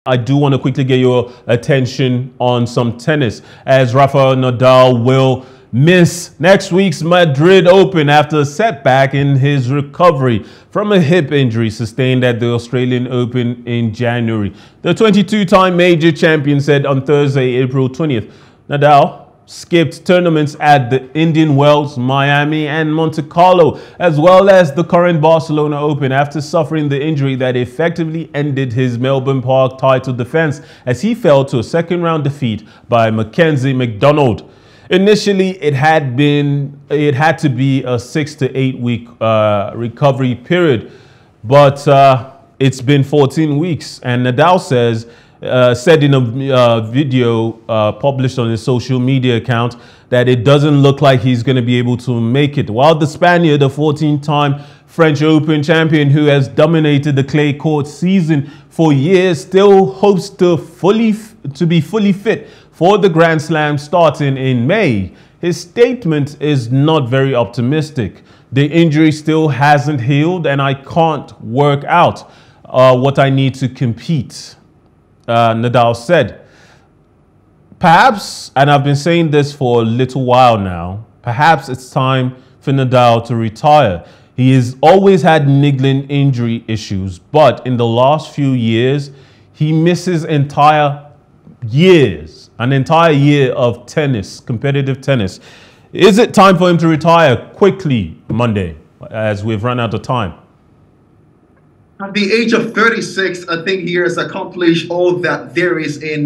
I do want to quickly get your attention on some tennis, as Rafa Nadal will miss next week's Madrid Open after a setback in his recovery from a hip injury sustained at the Australian Open in January. The 22-time major champion said on Thursday, April 20th, Nadal skipped tournaments at the Indian Wells, Miami and Monte Carlo, as well as the current Barcelona Open after suffering the injury that effectively ended his Melbourne Park title defense as he fell to a second-round defeat by Mackenzie McDonald. Initially, it had to be a 6 to 8 week recovery period, but it's been 14 weeks, and Nadal said in a video published on his social media account that it doesn't look like he's going to be able to make it. While the Spaniard, the 14-time French Open champion who has dominated the clay court season for years, still hopes to be fully fit for the Grand Slam starting in May, his statement is not very optimistic. The injury still hasn't healed and I can't work out what I need to compete, Nadal said. Perhaps, and I've been saying this for a little while now, perhaps it's time for Nadal to retire. He has always had niggling injury issues, but in the last few years, he misses an entire year of tennis, competitive tennis. Is it time for him to retire quickly Monday, as we've run out of time? At the age of 36, I think he has accomplished all that there is in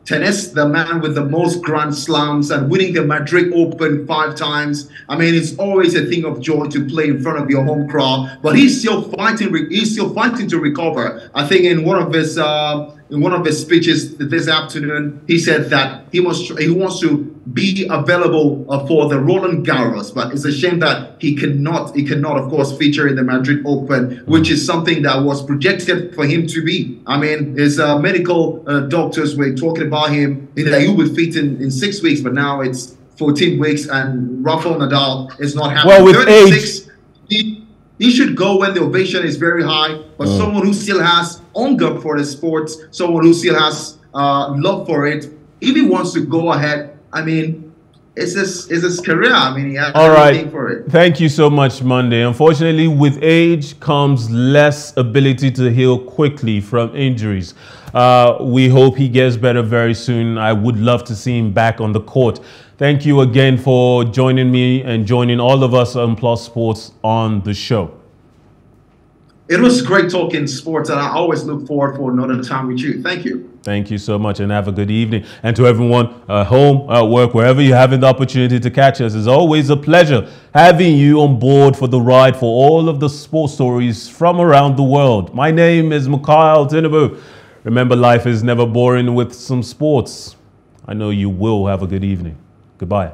tennis. The man with the most Grand Slams and winning the Madrid Open 5 times. I mean, it's always a thing of joy to play in front of your home crowd. But he's still fighting. He's still fighting to recover. I think in one of his speeches this afternoon, he said that he wants to be available for the Roland Garros, but it's a shame that he cannot, of course, feature in the Madrid Open, which is something that was projected for him to be. I mean, his medical doctors were talking about him that he will be fit in 6 weeks, but now it's 14 weeks, and Rafa Nadal is not happy. Well, with 36, age, he should go when the ovation is very high, but someone who still has hunger for the sports, someone who still has love for it, if he wants to go ahead, I mean, it's his career. I mean, he has everything for it. Thank you so much, Monday. Unfortunately, with age comes less ability to heal quickly from injuries. We hope he gets better very soon. I would love to see him back on the court. Thank you again for joining me and joining all of us on Plus Sports on the show. It was great talking sports, and I always look forward for another time with you. Thank you. Thank you so much, and have a good evening. And to everyone at home, at work, wherever you're having the opportunity to catch us, it's always a pleasure having you on board for the ride for all of the sports stories from around the world. My name is Mikhail Tinubu. Remember, life is never boring with some sports. I know you will have a good evening. Goodbye.